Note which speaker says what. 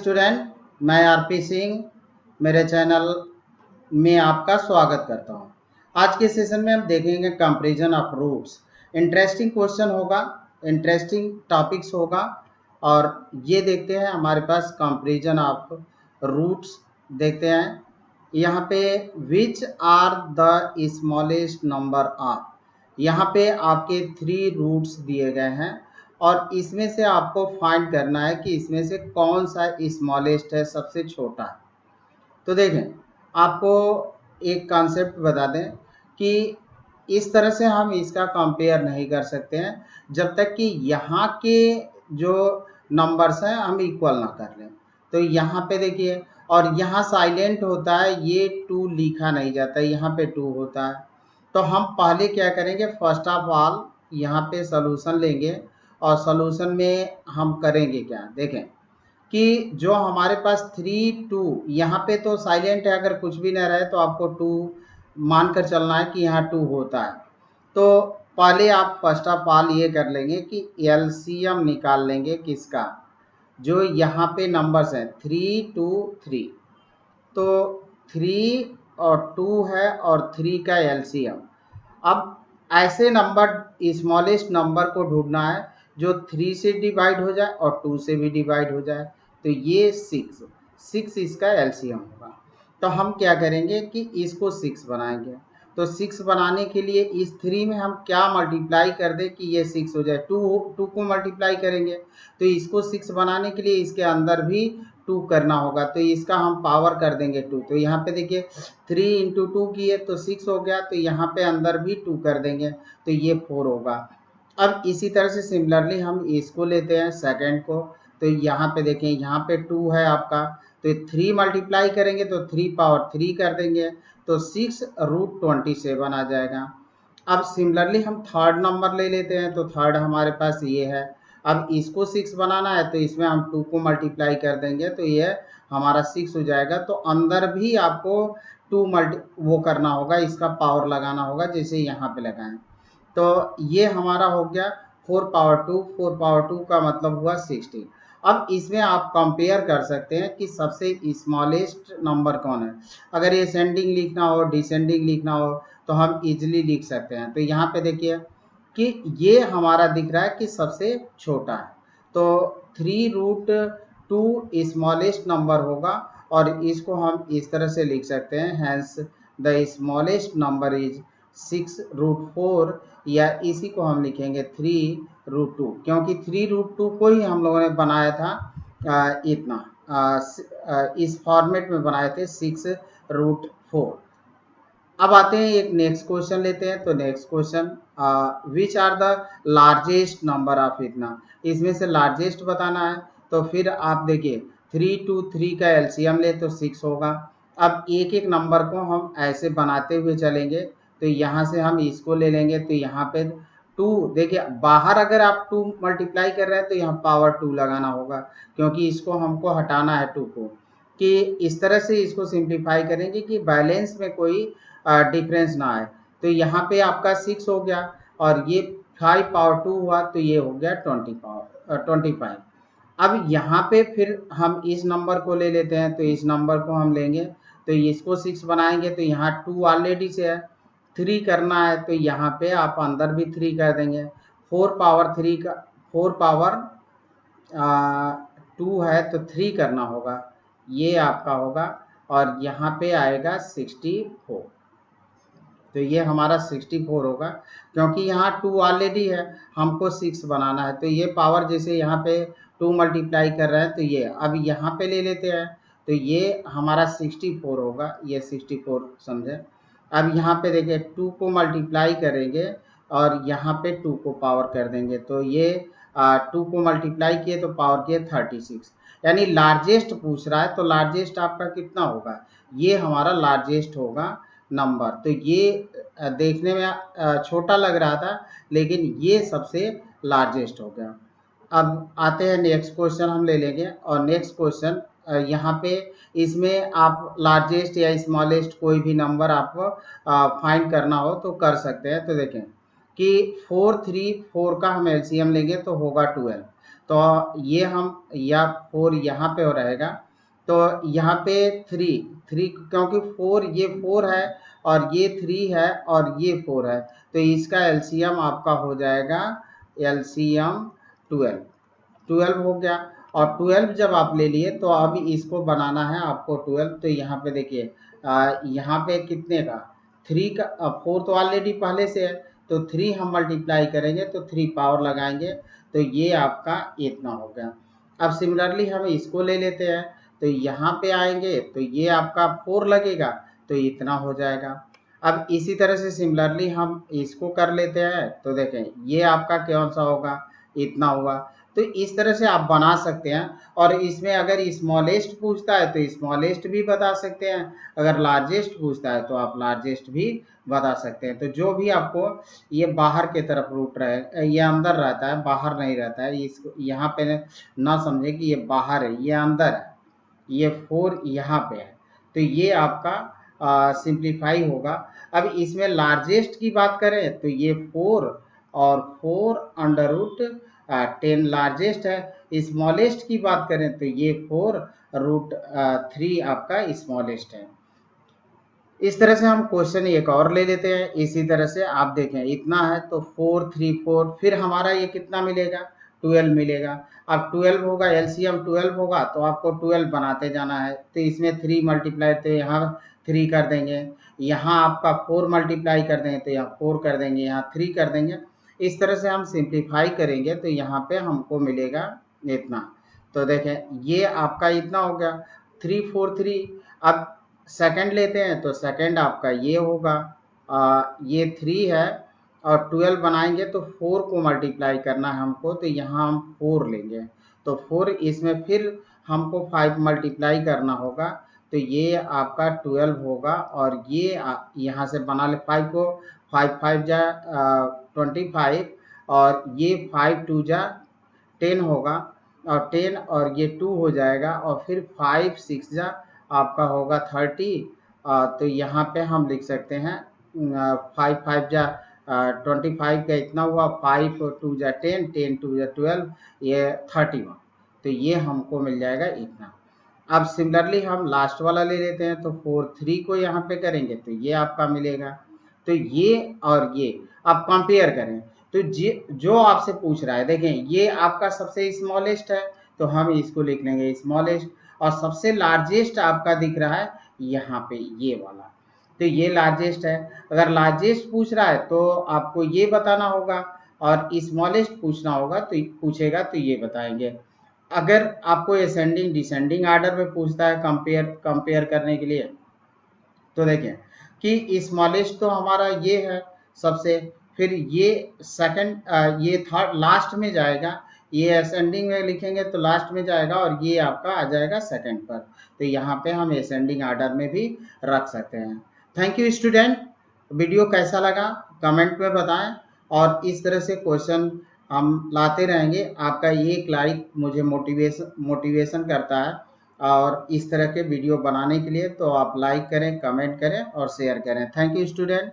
Speaker 1: Student, मैं RP Singh मेरे channel में आपका स्वागत करता हूं। आज के सेशन में हम देखेंगे comparison of roots. Interesting question होगा, इंटरेस्टिंग टॉपिक्स होगा और ये देखते हैं हमारे पास कंपैरिजन ऑफ रूट्स देखते हैं। यहाँ पे which are the smallest number are, यहाँ पे आपके 3 रूट्स दिए गए हैं और इसमें से आपको फाइंड करना है कि इसमें से कौन सा स्मॉलेस्ट है, सबसे छोटा है। तो देखें, आपको एक कॉन्सेप्ट बता दें कि इस तरह से हम इसका कंपेयर नहीं कर सकते हैं जब तक कि यहाँ के जो नंबर्स हैं हम इक्वल ना कर लें। तो यहाँ पे देखिए, और यहाँ साइलेंट होता है, ये 2 लिखा नहीं जाता, यहाँ पे 2 होता है। तो हम पहले क्या करेंगे, फर्स्ट ऑफ ऑल यहाँ पे सॉल्यूशन लेंगे और सॉल्यूशन में हम करेंगे क्या, देखें कि जो हमारे पास 3 2 यहाँ पे तो साइलेंट है, अगर कुछ भी ना रहे तो आपको 2 मानकर चलना है कि यहाँ 2 होता है। तो पहले आप फर्स्ट ऑफ ऑल ये कर लेंगे कि एलसीएम निकाल लेंगे किसका, जो यहाँ पे नंबर्स हैं 3 2 3, तो 3 और 2 है और 3 का एलसीएम। अब ऐसे नंबर, स्मॉलेस्ट नंबर को ढूंढना है जो 3 से डिवाइड हो जाए और 2 से भी डिवाइड हो जाए। तो ये 6 इसका एलसीएम होगा। तो हम क्या करेंगे कि इसको 6 बनाएंगे। तो 6 बनाने के लिए इस 3 में हम क्या मल्टीप्लाई कर दें कि ये 6 हो जाए, 2 को मल्टीप्लाई करेंगे। तो इसको 6 बनाने के लिए इसके अंदर भी 2 करना होगा, तो इसका हम पावर कर देंगे 2। तो यहाँ पे देखिए 3 इंटू 2 किए तो 6 हो गया, तो यहाँ पे अंदर भी 2 कर देंगे तो ये 4 होगा। अब इसी तरह से सिमिलरली हम इसको लेते हैं सेकंड को। तो यहाँ पे देखें, यहाँ पे 2 है आपका, तो 3 मल्टीप्लाई करेंगे तो 3 पावर 3 कर देंगे, तो 6 रूट 27 आ जाएगा। अब सिमिलरली हम थर्ड नंबर ले लेते हैं, तो थर्ड हमारे पास ये है। अब इसको 6 बनाना है तो इसमें हम 2 को मल्टीप्लाई कर देंगे तो ये हमारा 6 हो जाएगा। तो अंदर भी आपको 2 वो करना होगा, इसका पावर लगाना होगा, जैसे यहाँ पे लगाएं। तो ये हमारा हो गया 4 पावर 2, 4 पावर 2 का मतलब हुआ 16। अब इसमें आप कंपेयर कर सकते हैं कि सबसे स्मॉलेस्ट नंबर कौन है। अगर ये असेंडिंग लिखना हो, डिसेंडिंग लिखना हो तो हम इजीली लिख सकते हैं। तो यहाँ पे देखिए कि ये हमारा दिख रहा है कि सबसे छोटा है, तो 3 रूट 2 स्मॉलेस्ट नंबर होगा और इसको हम इस तरह से लिख सकते हैं, hence the smallest number is 6 root 4, या इसी को हम लिखेंगे 3 रूट 2, क्योंकि 3 रूट 2 को ही हम लोगों ने बनाया था इस फॉर्मेट में बनाए थे 6 रूट 4। अब आते हैं एक नेक्स्ट क्वेश्चन लेते हैं। तो next question, which are the largest number of इतना, इसमें से लार्जेस्ट बताना है। तो फिर आप देखिए 3 2 3 का एलसीएम ले तो 6 होगा। अब एक एक नंबर को हम ऐसे बनाते हुए चलेंगे, तो यहाँ से हम इसको ले लेंगे, तो यहाँ पे 2 देखिए, बाहर अगर आप 2 मल्टीप्लाई कर रहे हैं तो यहाँ पावर 2 लगाना होगा, क्योंकि इसको हमको हटाना है 2 को, कि इस तरह से इसको सिंप्लीफाई करेंगे कि बैलेंस में कोई डिफरेंस ना आए। तो यहाँ पे आपका 6 हो गया और ये 5 पावर 2 हुआ, तो ये हो गया 25। अब यहाँ पे फिर हम इस नंबर को ले लेते हैं, तो इस नंबर को हम लेंगे तो इसको 6 बनाएंगे, तो यहाँ 2 ऑलरेडी से है, 3 करना है तो यहाँ पे आप अंदर भी 3 कर देंगे। 4 पावर 3 का 4 पावर 2 है तो 3 करना होगा, ये आपका होगा, और यहाँ पे आएगा 64। तो ये हमारा 64 होगा, क्योंकि यहाँ 2 ऑलरेडी है, हमको 6 बनाना है। तो ये पावर जैसे यहाँ पे 2 मल्टीप्लाई कर रहे हैं, तो ये अब यहाँ पे ले लेते हैं, तो ये हमारा 64 होगा, ये 64 समझे। अब यहाँ पे देखिए 2 को मल्टीप्लाई करेंगे और यहाँ पे 2 को पावर कर देंगे, तो ये 2 को मल्टीप्लाई किए तो पावर किए 36, यानी लार्जेस्ट पूछ रहा है। तो लार्जेस्ट आपका कितना होगा, ये हमारा लार्जेस्ट होगा नंबर। तो ये देखने में छोटा लग रहा था, लेकिन ये सबसे लार्जेस्ट हो गया। अब आते हैं नेक्स्ट क्वेश्चन हम ले लेंगे, और नेक्स्ट क्वेश्चन यहाँ पे इसमें आप लार्जेस्ट या स्मॉलेस्ट कोई भी नंबर आपको फाइंड करना हो तो कर सकते हैं। तो देखें कि 4 3 4 का हम एलसीएम लेंगे तो होगा 12। तो ये हम या 4 यहाँ पे हो रहेगा, तो यहाँ पे 3 क्योंकि 4 ये 4 है और ये 3 है और ये 4 है, तो इसका एलसीएम आपका हो जाएगा एलसीएम 12 हो गया। और 12 जब आप ले लिए तो अब इसको बनाना है आपको 12, तो यहाँ पे देखिए यहाँ पे कितने का 3 का 4 तो ऑलरेडी पहले से है, तो 3 हम मल्टीप्लाई करेंगे तो 3 पावर लगाएंगे, तो ये आपका इतना हो गया। अब सिमिलरली हम इसको ले लेते हैं, तो यहाँ पे आएंगे तो ये आपका 4 लगेगा, तो इतना हो जाएगा। अब इसी तरह से सिमिलरली हम इसको कर लेते हैं, तो देखें ये आपका कौन सा होगा, इतना हुआ। तो इस तरह से आप बना सकते हैं। और इसमें अगर स्मॉलेस्ट पूछता है तो स्मॉलेस्ट भी बता सकते हैं, अगर लार्जेस्ट पूछता है तो आप लार्जेस्ट भी बता सकते हैं। तो जो भी आपको ये बाहर के तरफ रूट रहे, ये अंदर रहता है, बाहर नहीं रहता है, इसको यहाँ पे ना समझे कि ये बाहर है, ये अंदर है, ये 4 यहाँ पे है, तो ये आपका सिंप्लीफाई होगा। अब इसमें लार्जेस्ट की बात करें तो ये 4 और 4 अंडर रूट 10 लार्जेस्ट है। स्मॉलेस्ट की बात करें तो ये 4 रूट 3 आपका स्मॉलेस्ट है। इस तरह से हम क्वेश्चन एक और ले लेते हैं। इसी तरह से आप देखें इतना है तो 4 3 4, फिर हमारा ये कितना मिलेगा, 12 मिलेगा। अब 12 होगा, एलसीएम 12 होगा, तो आपको 12 बनाते जाना है। तो इसमें 3 मल्टीप्लाई, तो यहाँ 3 कर देंगे, यहाँ आपका 4 मल्टीप्लाई कर देंगे तो यहाँ 4 कर देंगे, यहाँ 3 कर देंगे। इस तरह से हम सिंप्लीफाई करेंगे तो यहाँ पे हमको मिलेगा इतना। तो देखें ये आपका इतना हो गया 3 4 3। अब सेकंड लेते हैं तो सेकंड आपका ये होगा, ये 3 है और 12 बनाएंगे तो 4 को मल्टीप्लाई करना है हमको, तो यहाँ हम 4 लेंगे, तो 4 इसमें फिर हमको 5 मल्टीप्लाई करना होगा, तो ये आपका 12 होगा। और ये यहाँ से बना ले 5 को, 5 5 जा 25 और ये 5 2 जा 10 होगा, और 10 और ये 2 हो जाएगा, और फिर 5 6 जा आपका होगा 30। तो यहाँ पे हम लिख सकते हैं 5 5 जा 25 का इतना हुआ, 5 2 जा 10 10 2 जा 12, ये 31, तो ये हमको मिल जाएगा इतना। अब सिमिलरली हम लास्ट वाला ले लेते हैं, तो 4 3 को यहाँ पे करेंगे तो ये आपका मिलेगा। तो ये और ये आप कंपेयर करें, तो जो आपसे पूछ रहा है, देखें ये आपका सबसे स्मॉलेस्ट है तो हम इसको लिख लेंगे स्मॉलेस्ट, और सबसे लार्जेस्ट आपका दिख रहा है यहाँ पे ये वाला, तो ये लार्जेस्ट है। अगर लार्जेस्ट पूछ रहा है तो आपको ये बताना होगा, और स्मॉलेस्ट पूछना होगा तो पूछेगा तो ये बताएंगे। अगर आपको असेंडिंग डिसेंडिंग आर्डर में पूछता है कंपेयर करने के लिए, तो देखें कि स्मॉलेस्ट तो हमारा ये है सबसे, फिर ये सेकंड, ये थर्ड लास्ट में जाएगा, ये असेंडिंग में लिखेंगे तो लास्ट में जाएगा, और ये आपका आ जाएगा सेकंड पर, तो यहाँ पे हम असेंडिंग आर्डर में भी रख सकते हैं। थैंक यू स्टूडेंट, वीडियो कैसा लगा कमेंट में बताएं, और इस तरह से क्वेश्चन हम लाते रहेंगे। आपका एक लाइक मुझे मोटिवेशन करता है, और इस तरह के वीडियो बनाने के लिए, तो आप लाइक करें, कमेंट करें और शेयर करें। Thank you student.